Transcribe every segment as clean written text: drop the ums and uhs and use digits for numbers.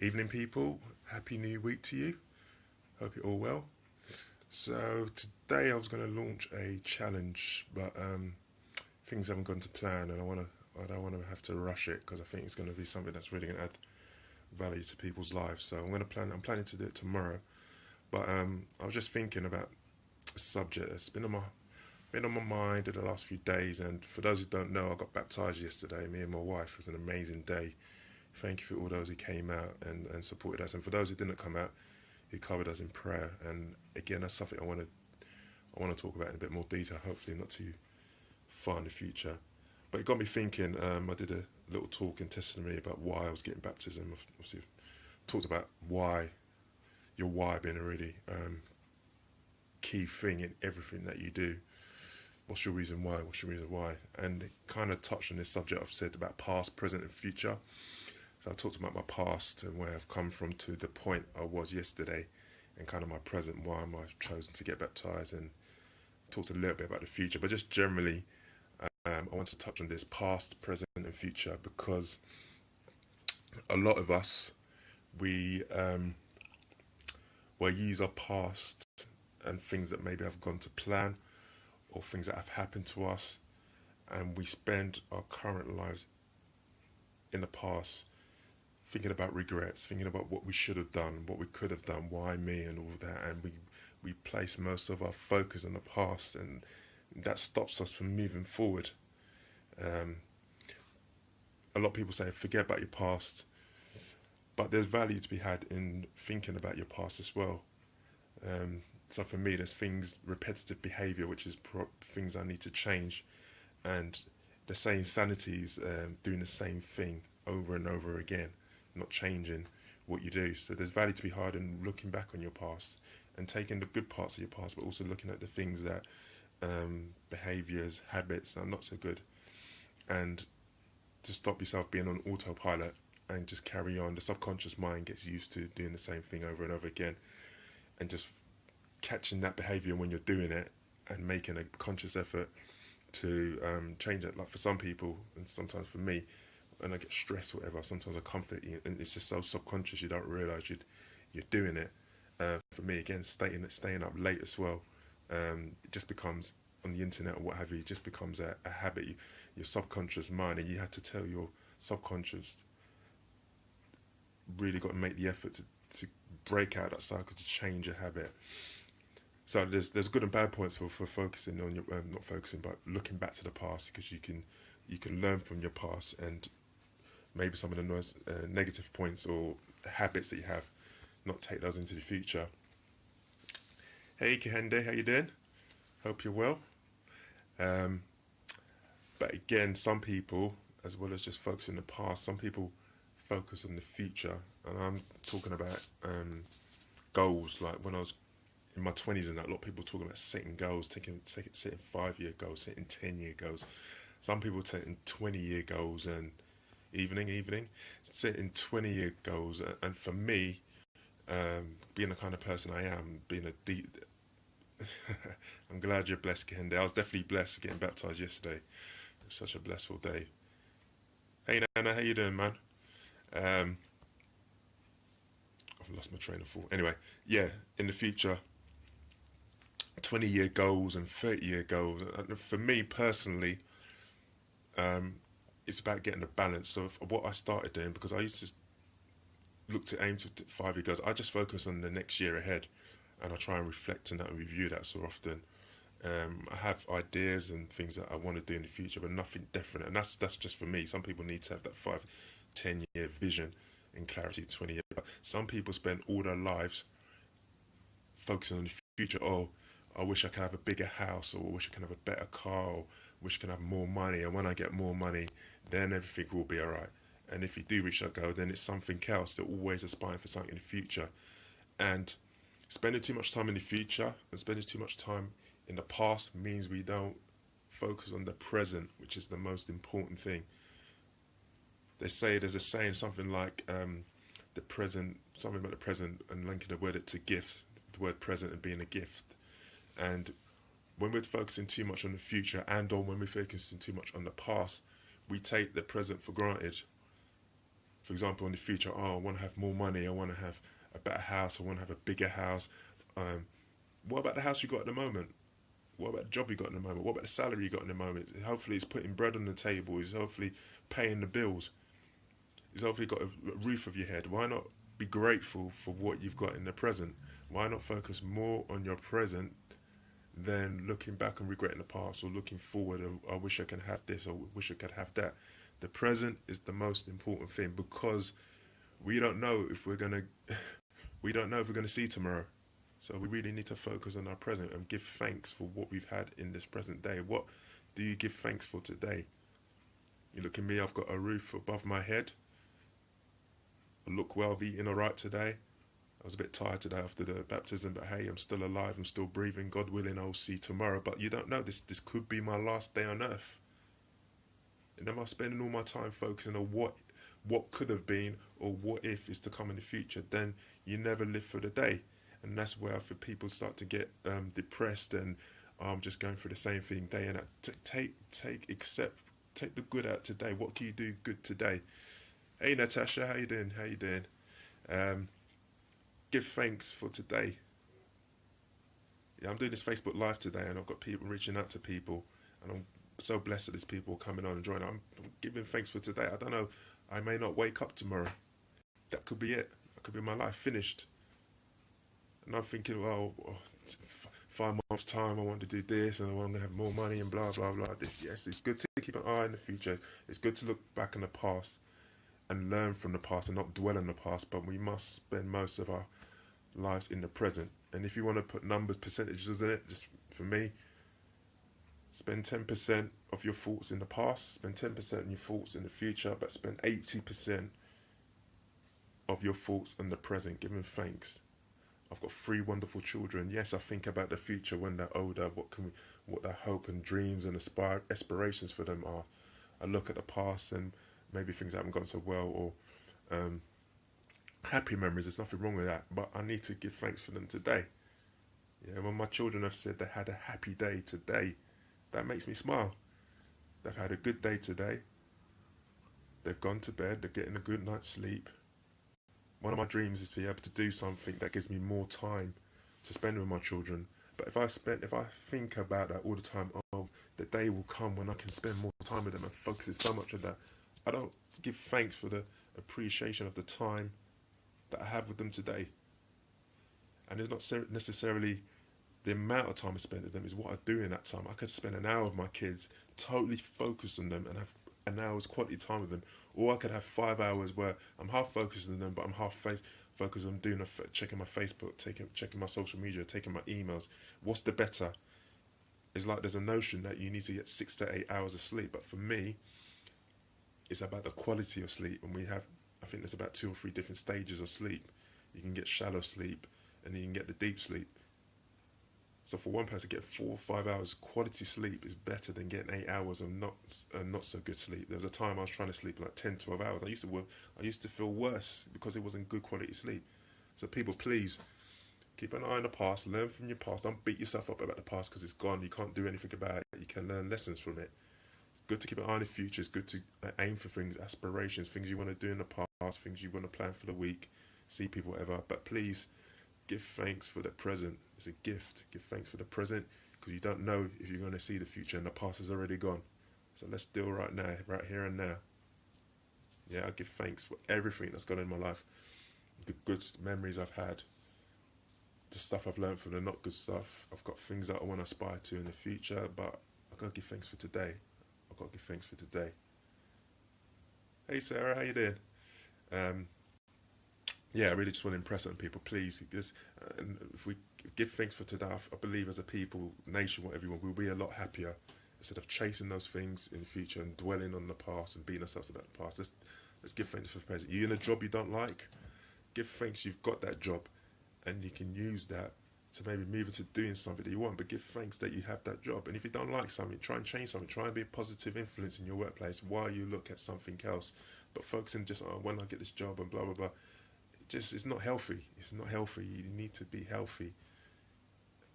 Evening, people. Happy New Week to you. Hope you're all well. So today I was going to launch a challenge, but things haven't gone to plan, and I don't want to have to rush it because I think it's going to be something that's really going to add value to people's lives. So I'm planning to do it tomorrow. But I was just thinking about a subject that's been on my mind in the last few days. And for those who don't know, I got baptized yesterday. Me and my wife. It was an amazing day. Thank you for all those who came out and supported us. And for those who didn't come out, who covered us in prayer. And again, that's something I want to talk about in a bit more detail, hopefully not too far in the future. But it got me thinking. I did a little talk in testimony about why I was getting baptism. I've obviously talked about your why being a really key thing in everything that you do. What's your reason why? What's your reason why? And it kind of touched on this subject I've said about past, present, and future. So I talked about my past and where I've come from to the point I was yesterday, and kind of my present, why am I chosen to get baptized, and talked a little bit about the future. But just generally, I want to touch on this past, present, and future because a lot of us we use our past and things that maybe have gone to plan or things that have happened to us, and we spend our current lives in the past thinking about regrets, thinking about what we should have done, what we could have done, why me, and all that, and we place most of our focus on the past, and that stops us from moving forward. Um, a lot of people say forget about your past, but there's value to be had in thinking about your past as well. So for me, there's repetitive behaviour, which is things I need to change, and the same sanity is doing the same thing over and over again, not changing what you do. So there's value to be had in looking back on your past and taking the good parts of your past, but also looking at the things that behaviours, habits are not so good, and to stop yourself being on autopilot and just carry on. The subconscious mind gets used to doing the same thing over and over again, and just catching that behaviour when you're doing it and making a conscious effort to change it. Like for some people, and sometimes for me, when I get stressed or whatever, sometimes I comfort you, and it's just so subconscious you don't realise you're doing it. For me, again, staying up late as well, it just becomes, on the internet or what have you, it just becomes a habit. Your subconscious mind, and you have to tell your subconscious, really got to make the effort to break out that cycle, to change a habit. So there's good and bad points for focusing on your not focusing, but looking back to the past, because you can learn from your past, and maybe some of the negative points or habits that you have, not take those into the future. Hey Kehende, how you doing? Hope you're well. Um, but again, some people, as well as just focusing on the past, some people focus on the future, and I'm talking about goals. Like when I was in my 20s, and that, a lot of people talking about setting goals, setting 5-year goals, setting 10-year goals. Some people setting 20-year goals, and evening, setting 20-year goals. And for me, being the kind of person I am, being a deep, I'm glad you're blessed, Kehinde. I was definitely blessed for getting baptized yesterday. It was such a blissful day. Hey Nana, how you doing, man? Um, I've lost my train of thought. Anyway, yeah, in the future, 20-year goals and 30-year goals. For me personally, it's about getting a balance of what I started doing, because I used to look to aim to 5-year goals. I just focus on the next year ahead, and I try and reflect on that and review that so often. I have ideas and things that I want to do in the future, but nothing definite, and that's just for me. Some people need to have that 5-10 year vision and clarity, 20 years. But some people spend all their lives focusing on the future. Oh, I wish I could have a bigger house, or I wish I could have a better car, or wish I could have more money, and when I get more money, then everything will be alright. And if you do reach that goal, then it's something else. They're always aspiring for something in the future. And spending too much time in the future and spending too much time in the past means we don't focus on the present, which is the most important thing. They say, there's a saying, something like the present, something about the present, and linking the word to gift, the word present and being a gift. And when we're focusing too much on the future, and or when we're focusing too much on the past, we take the present for granted. For example, in the future, oh, I want to have more money, I want to have a better house, I want to have a bigger house. Um, what about the house you got at the moment? What about the job you got in the moment? What about the salary you got in the moment? Hopefully, it's putting bread on the table. It's hopefully paying the bills. It's hopefully got a roof over your head. Why not be grateful for what you've got in the present? Why not focus more on your present than looking back and regretting the past, or looking forward? I wish I could have this, or wish I could have that. The present is the most important thing, because we don't know if we're gonna we don't know if we're gonna see tomorrow. So we really need to focus on our present and give thanks for what we've had in this present day. What do you give thanks for today? You look at me, I've got a roof above my head. I look well, I've eaten alright today. I was a bit tired today after the baptism, but hey, I'm still alive, I'm still breathing. God willing, I'll see tomorrow. But you don't know, this could be my last day on earth. And am I spending all my time focusing on what could have been, or what if is to come in the future? Then you never live for the day. And that's where I feel people start to get depressed and just going through the same thing day and night. Take the good out today. What can you do good today? Hey Natasha, how you doing? How you doing? Um, Give thanks for today. Yeah, I'm doing this Facebook Live today, and I've got people reaching out to people, and I'm so blessed that there's people coming on and joining. I'm giving thanks for today. I don't know. I may not wake up tomorrow. That could be it. That could be my life finished. And I'm thinking, well, 5 months time, I want to do this, and I want to have more money, and blah blah blah. This, yes, it's good to keep an eye on the future. It's good to look back in the past and learn from the past, and not dwell on the past. But we must spend most of our lives in the present. And if you want to put numbers, percentages in it, just for me, spend 10% of your thoughts in the past, spend 10% of your thoughts in the future, but spend 80% of your thoughts in the present, giving thanks. I've got 3 wonderful children. Yes, I think about the future when they're older. What their hope and dreams and aspirations for them are. I look at the past and maybe things haven't gone so well, or um, happy memories. There's nothing wrong with that, but I need to give thanks for them today. Yeah, when my children have said they had a happy day today, that makes me smile. They've had a good day today. They've gone to bed. They're getting a good night's sleep. One of my dreams is to be able to do something that gives me more time to spend with my children. But if I think about that all the time, oh, the day will come when I can spend more time with them, and focus so much on that. I don't give thanks for the appreciation of the time that I have with them today. And it's not necessarily the amount of time I spend with them, is what I do in that time. I could spend an hour with my kids, totally focus on them, and have an hour's quality time with them. Or I could have 5 hours where I'm half focused on them, but I'm half focused on checking my Facebook, checking my social media, taking my emails. What's the better? It's like there's a notion that you need to get 6 to 8 hours of sleep, but for me, it's about the quality of sleep. And I think there's about 2 or 3 different stages of sleep. You can get shallow sleep, and you can get the deep sleep. So for one person, get 4 or 5 hours quality sleep is better than getting 8 hours of not so good sleep. There was a time I was trying to sleep like 10, 12 hours. I used to feel worse because it wasn't good quality sleep. So people, please keep an eye on the past. Learn from your past. Don't beat yourself up about the past because it's gone. You can't do anything about it. You can learn lessons from it. It's good to keep an eye on the future. It's good to aim for things, aspirations, things you want to do in the past, things you want to plan for the week, see people, whatever. But please, give thanks for the present. It's a gift. Give thanks for the present, because you don't know if you're going to see the future, and the past is already gone. So let's deal right now, right here and now. Yeah, I give thanks for everything that's gone in my life. The good memories I've had, the stuff I've learned from the not good stuff. I've got things that I want to aspire to in the future, but I've got to give thanks for today. I've got to give thanks for today. Hey Sarah, how you doing? Um, yeah, I really just want to impress on people, please. Because if we give thanks for today, I believe as a people, nation, whatever, we'll be a lot happier instead of chasing those things in the future and dwelling on the past and beating ourselves about the past. Let's give thanks for the present. You're in a job you don't like, give thanks you've got that job, and you can use that to maybe move into doing something that you want. But give thanks that you have that job. And if you don't like something, try and change something. Try and be a positive influence in your workplace while you look at something else. But focusing just on when I get this job and blah blah blah, it's not healthy. It's not healthy. You need to be healthy,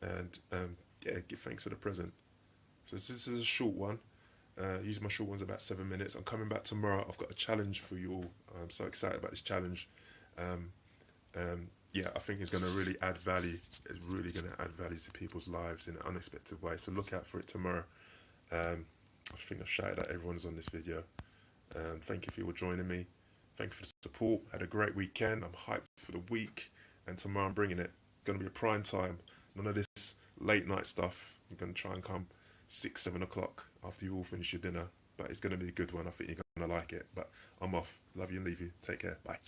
and yeah, give thanks for the present. So this is a short one. Using my short ones about 7 minutes. I'm coming back tomorrow. I've got a challenge for you all. I'm so excited about this challenge. Um, yeah, I think it's going to really add value. It's really going to add value to people's lives in an unexpected way. So look out for it tomorrow. I think I've shouted out everyone's on this video. Thank you for your joining me. Thank you for the support. Had a great weekend. I'm hyped for the week. And tomorrow I'm bringing it. Going to be a prime time. None of this late night stuff. I'm going to try and come 6, 7 o'clock after you all finish your dinner. But it's going to be a good one. I think you're going to like it. But I'm off. Love you and leave you. Take care. Bye.